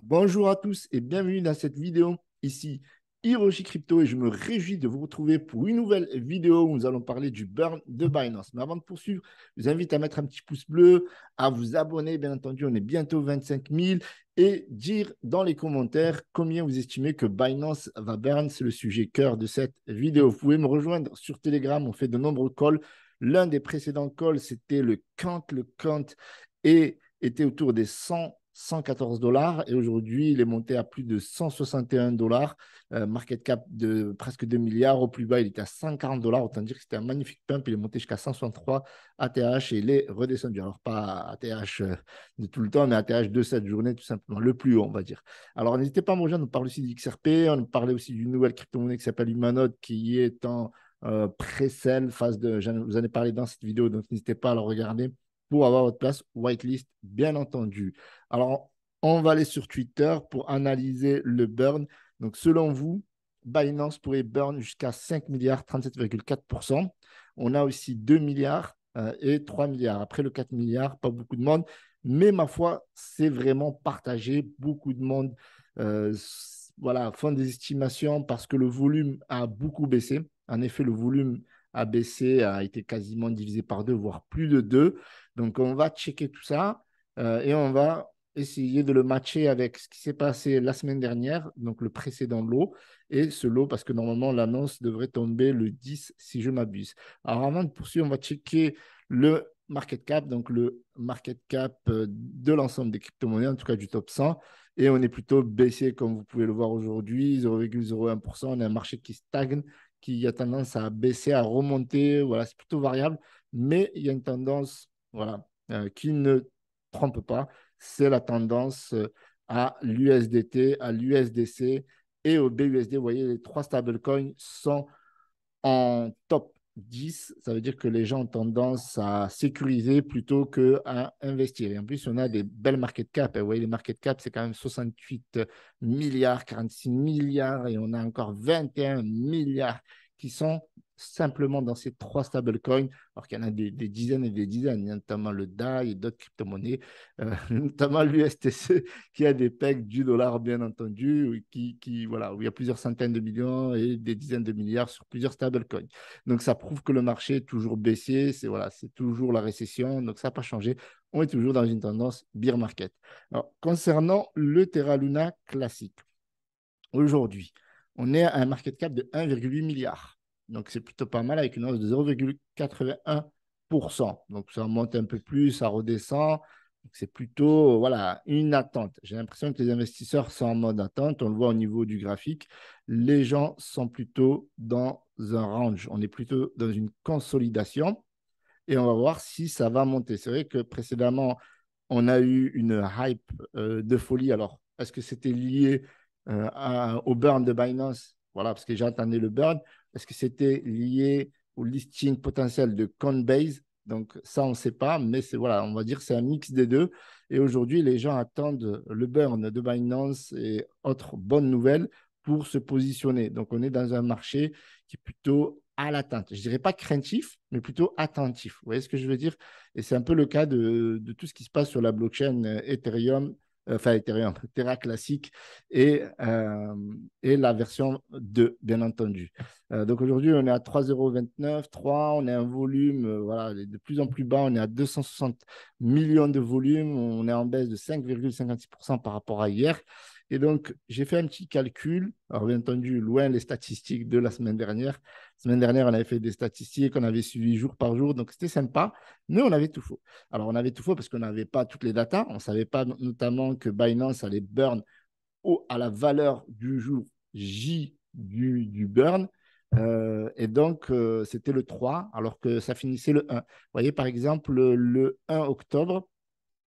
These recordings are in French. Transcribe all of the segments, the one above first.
Bonjour à tous et bienvenue dans cette vidéo. Ici Hiroshi Crypto et je me réjouis de vous retrouver pour une nouvelle vidéo où nous allons parler du burn de Binance. Mais avant de poursuivre, je vous invite à mettre un petit pouce bleu, à vous abonner, bien entendu, on est bientôt 25 000 et dire dans les commentaires combien vous estimez que Binance va burn. C'est le sujet cœur de cette vidéo. Vous pouvez me rejoindre sur Telegram, on fait de nombreux calls. L'un des précédents calls, c'était le Kant. Le Kant était autour des 114 dollars et aujourd'hui, il est monté à plus de 161 dollars, market cap de presque 2 milliards. Au plus bas, il était à 140 dollars. Autant dire que c'était un magnifique pump. Il est monté jusqu'à 163 ATH et il est redescendu. Alors, pas ATH de tout le temps, mais ATH de cette journée, tout simplement, le plus haut, on va dire. Alors, n'hésitez pas à me rejoindre. On parle aussi du XRP. On parlait aussi d'une nouvelle crypto-monnaie qui s'appelle Humanode qui est en pré-sell, phase de. Je vous en ai parlé dans cette vidéo, donc n'hésitez pas à la regarder pour avoir votre place whitelist, bien entendu. Alors, on va aller sur Twitter pour analyser le burn. Donc, selon vous, Binance pourrait burn jusqu'à 5 milliards, 37,4%. On a aussi 2 milliards et 3 milliards. Après le 4 milliards, pas beaucoup de monde. Mais ma foi, c'est vraiment partagé. Beaucoup de monde euh, voilà, font des estimations parce que le volume a beaucoup baissé. En effet, le volume a baissé, a été quasiment divisé par deux, voire plus de deux. Donc, on va checker tout ça et on va essayer de le matcher avec ce qui s'est passé la semaine dernière, donc le précédent lot, et ce lot, parce que normalement, l'annonce devrait tomber le 10, si je m'abuse. Alors, avant de poursuivre, on va checker le market cap, donc le market cap de l'ensemble des crypto-monnaies, en tout cas du top 100. Et on est plutôt baissier, comme vous pouvez le voir aujourd'hui, 0,01%. On a un marché qui stagne, qui a tendance à baisser, à remonter. Voilà, c'est plutôt variable, mais il y a une tendance voilà, qui ne trompe pas. C'est la tendance à l'USDT, à l'USDC et au BUSD. Vous voyez, les trois stablecoins sont en top 10. Ça veut dire que les gens ont tendance à sécuriser plutôt qu'à investir. Et en plus, on a des belles market cap. Et vous voyez, les market cap, c'est quand même 68 milliards, 46 milliards et on a encore 21 milliards qui sont simplement dans ces trois stablecoins, alors qu'il y en a des dizaines et des dizaines, notamment le DAI et d'autres crypto-monnaies, notamment l'USTC qui a des pegs du dollar, bien entendu, voilà, où il y a plusieurs centaines de millions et des dizaines de milliards sur plusieurs stablecoins. Donc, ça prouve que le marché est toujours baissier, c'est voilà, c'est toujours la récession, donc ça n'a pas changé. On est toujours dans une tendance bear market. Alors, concernant le Terra Luna classique, aujourd'hui, on est à un market cap de 1,8 milliard. Donc, c'est plutôt pas mal avec une hausse de 0,81%. Donc, ça monte un peu plus, ça redescend. C'est plutôt voilà, une attente. J'ai l'impression que les investisseurs sont en mode attente. On le voit au niveau du graphique. Les gens sont plutôt dans un range. On est plutôt dans une consolidation et on va voir si ça va monter. C'est vrai que précédemment, on a eu une hype de folie. Alors, est-ce que c'était lié au burn de Binance? Voilà, parce que j'entendais le burn. Est-ce que c'était lié au listing potentiel de Coinbase? Donc, ça, on ne sait pas, mais c'est voilà, on va dire que c'est un mix des deux. Et aujourd'hui, les gens attendent le burn de Binance et autres bonnes nouvelles pour se positionner. Donc, on est dans un marché qui est plutôt à l'attente. Je ne dirais pas craintif, mais plutôt attentif. Vous voyez ce que je veux dire? Et c'est un peu le cas de tout ce qui se passe sur la blockchain Ethereum, enfin Ethereum, Terra classique et la version 2, bien entendu. Donc aujourd'hui, on est à 3,29 3, on a un volume voilà, de plus en plus bas, on est à 260 millions de volume, on est en baisse de 5,56% par rapport à hier. Et donc, j'ai fait un petit calcul. Alors, bien entendu, loin les statistiques de la semaine dernière. La semaine dernière, on avait fait des statistiques, on avait suivi jour par jour, donc c'était sympa, mais on avait tout faux. Alors, on avait tout faux parce qu'on n'avait pas toutes les datas. On ne savait pas notamment que Binance allait burn à la valeur du jour J du burn. Et donc, c'était le 3, alors que ça finissait le 1. Vous voyez, par exemple, le 1 octobre,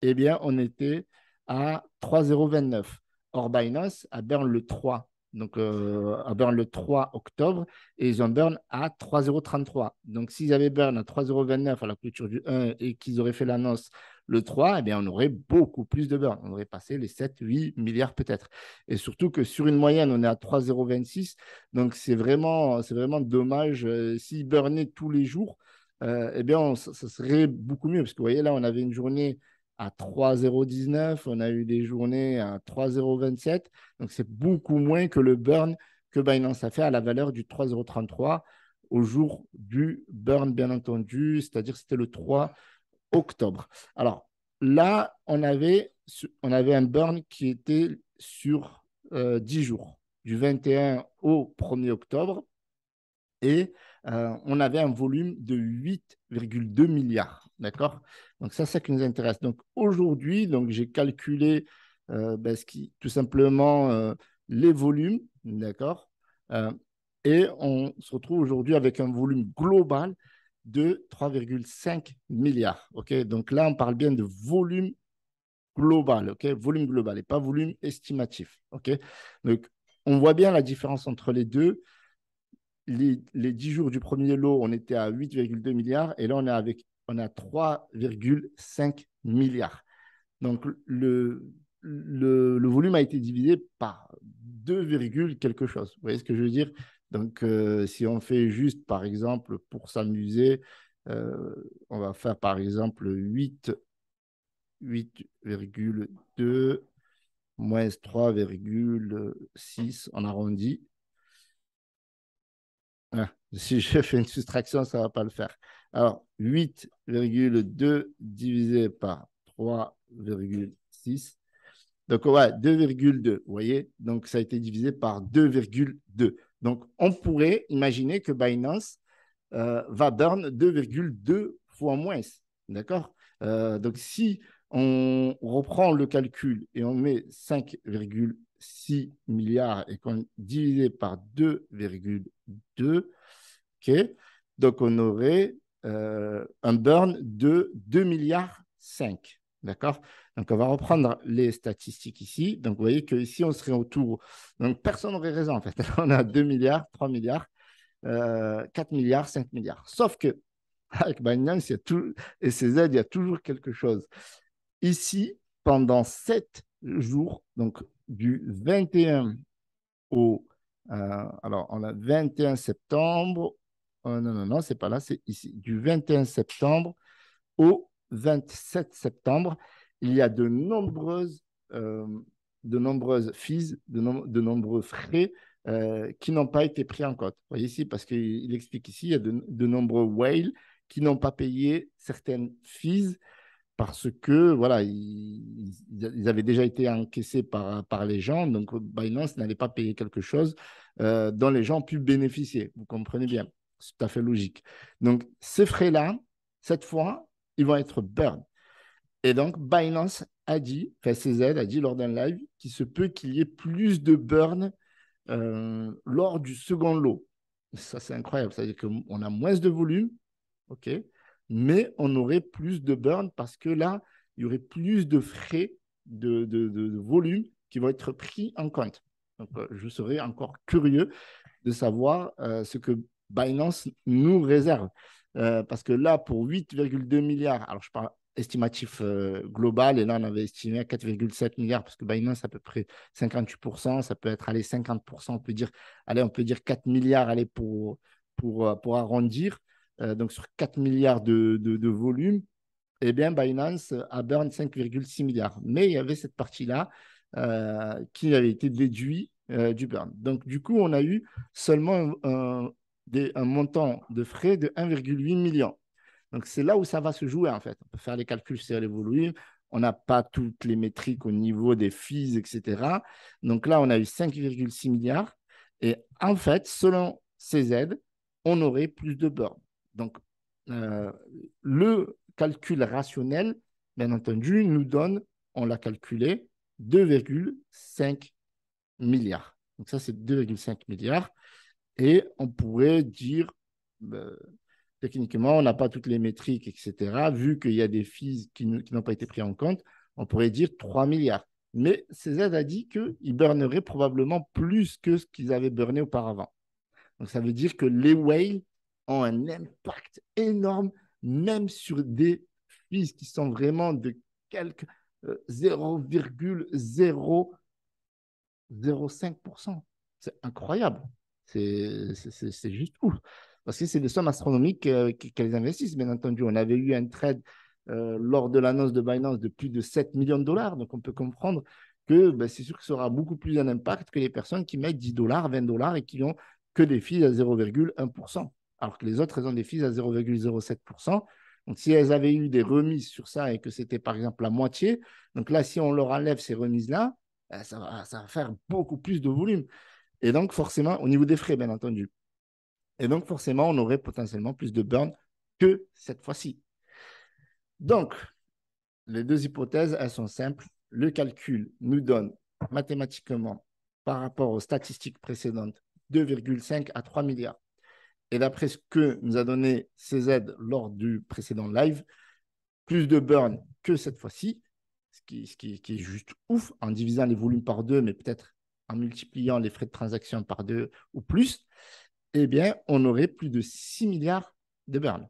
eh bien, on était à 3,029. Or, Binance a burn le 3, donc a burn le 3 octobre, et ils ont burn à 3,033. Donc, s'ils avaient burn à 3,029 à la clôture du 1 et qu'ils auraient fait l'annonce le 3, eh bien, on aurait beaucoup plus de burn. On aurait passé les 7-8 milliards peut-être. Et surtout que sur une moyenne, on est à 3,026. Donc, c'est vraiment dommage. S'ils burnaient tous les jours, eh bien, ça serait beaucoup mieux. Parce que vous voyez, là, on avait une journée à 3,019, on a eu des journées à 3,027. Donc, c'est beaucoup moins que le burn que Binance a fait à la valeur du 3,033 au jour du burn, bien entendu, c'est-à-dire c'était le 3 octobre. Alors là, on avait un burn qui était sur 10 jours, du 21 au 1er octobre, et on avait un volume de 8,2 milliards. D'accord? Donc, ça, c'est ce qui nous intéresse. Donc, aujourd'hui, j'ai calculé tout simplement les volumes. D'accord? Euh, et on se retrouve aujourd'hui avec un volume global de 3,5 milliards. OK? Donc là, on parle bien de volume global. OK? Volume global et pas volume estimatif. OK? Donc, on voit bien la différence entre les deux. Les 10 jours du premier lot, on était à 8,2 milliards et là, on est à 3,5 milliards. Donc, le volume a été divisé par 2, quelque chose. Vous voyez ce que je veux dire? Donc, si on fait juste, par exemple, pour s'amuser, euh, on va faire, par exemple, 8,2 moins 3,6 on arrondit. Ah, si je fais une soustraction, ça ne va pas le faire. Alors, 8,2 divisé par 3,6. Donc, ouais, 2,2. Vous voyez? Donc, ça a été divisé par 2,2. Donc, on pourrait imaginer que Binance va burn 2,2 fois moins. D'accord? Donc, si on reprend le calcul et on met 5,6 milliards et qu'on divise par 2,2, OK? Donc, on aurait un burn de 2 milliards 5. D'accord? Donc, on va reprendre les statistiques ici. Donc, vous voyez qu'ici, on serait autour. Donc, personne n'aurait raison, en fait. On a 2 milliards, 3 milliards, 4 milliards, 5 milliards. Sauf que avec Binance et ses aides, il y a toujours quelque chose. Ici, pendant 7 jours, donc du 21 au. Alors, on a 21 septembre. Non, non, non, c'est pas là, c'est ici. Du 21 septembre au 27 septembre, il y a euh, de nombreuses fees, de nombreux frais qui n'ont pas été pris en compte. Vous voyez ici, parce qu'il explique ici, il y a de nombreux whales qui n'ont pas payé certaines fees parce que voilà, ils avaient déjà été encaissés par les gens, donc Binance n'allait pas payer quelque chose dont les gens ont pu bénéficier. Vous comprenez bien, c'est tout à fait logique. Donc, ces frais-là, cette fois, ils vont être burn. Et donc, Binance a dit, enfin CZ a dit lors d'un live, qu'il se peut qu'il y ait plus de burn lors du second lot. Ça, c'est incroyable. C'est-à-dire qu'on a moins de volume, OK, mais on aurait plus de burn parce que là, il y aurait plus de frais de volume qui vont être pris en compte. Donc, je serais encore curieux de savoir ce que Binance nous réserve. Parce que là, pour 8,2 milliards, alors je parle estimatif global, et là, on avait estimé à 4,7 milliards, parce que Binance, à peu près 58%, ça peut être, allez, 50%, on peut dire 4 milliards, allez, pour arrondir. Donc, sur 4 milliards de volume, eh bien, Binance a burn 5,6 milliards. Mais il y avait cette partie-là qui avait été déduite du burn. Donc, du coup, on a eu seulement un montant de frais de 1,8 million. Donc, c'est là où ça va se jouer, en fait. On peut faire les calculs sur les volumes. On n'a pas toutes les métriques au niveau des fees, etc. Donc là, on a eu 5,6 milliards. Et en fait, selon ces aides, on aurait plus de burn. Donc, euh, le calcul rationnel, bien entendu, nous donne, on l'a calculé, 2,5 milliards. Donc ça, c'est 2,5 milliards. Et on pourrait dire, euh, techniquement, on n'a pas toutes les métriques, etc. Vu qu'il y a des fees qui n'ont pas été pris en compte, on pourrait dire 3 milliards. Mais CZ a dit qu'ils burneraient probablement plus que ce qu'ils avaient burné auparavant. Donc ça veut dire que les whales ont un impact énorme, même sur des fees qui sont vraiment de quelques 0,005%. C'est incroyable. C'est juste ouf. Parce que c'est des sommes astronomiques qu'elles investissent, bien entendu. On avait eu un trade lors de l'annonce de Binance de plus de 7 millions de dollars. Donc, on peut comprendre que ben, c'est sûr que ça aura beaucoup plus un impact que les personnes qui mettent 10 dollars, 20 dollars et qui n'ont que des fees à 0,1%. Alors que les autres, elles ont des fees à 0,07%. Donc, si elles avaient eu des remises sur ça et que c'était par exemple la moitié, donc là, si on leur enlève ces remises-là, ça va faire beaucoup plus de volume. Et donc, forcément, au niveau des frais, bien entendu. Et donc, forcément, on aurait potentiellement plus de burn que cette fois-ci. Donc, les deux hypothèses, elles sont simples. Le calcul nous donne mathématiquement, par rapport aux statistiques précédentes, 2,5 à 3 milliards. Et d'après ce que nous a donné CZ lors du précédent live, plus de burn que cette fois-ci, ce qui est juste ouf, en divisant les volumes par deux, mais peut-être en multipliant les frais de transaction par deux ou plus, eh bien, on aurait plus de 6 milliards de burn.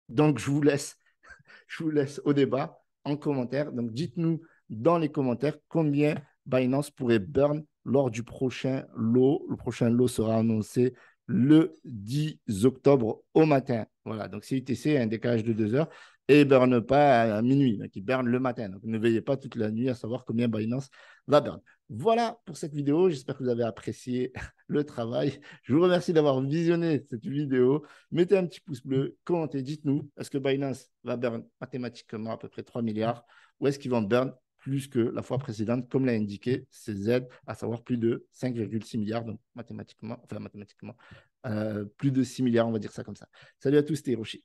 Donc, je vous laisse au débat en commentaire. Donc, dites-nous dans les commentaires combien Binance pourrait burn lors du prochain lot. Le prochain lot sera annoncé le 10 octobre au matin. Voilà, donc c'est UTC, un décalage de 2 heures et ne burn pas à minuit. Donc, il burn le matin. Donc, ne veillez pas toute la nuit à savoir combien Binance va burn. Voilà pour cette vidéo. J'espère que vous avez apprécié le travail. Je vous remercie d'avoir visionné cette vidéo. Mettez un petit pouce bleu, commentez, dites-nous, est-ce que Binance va burn mathématiquement à peu près 3 milliards ou est-ce qu'ils vont burn plus que la fois précédente, comme l'a indiqué CZ, à savoir plus de 5,6 milliards, donc mathématiquement, plus de 6 milliards, on va dire ça comme ça. Salut à tous, c'était Hiroshi.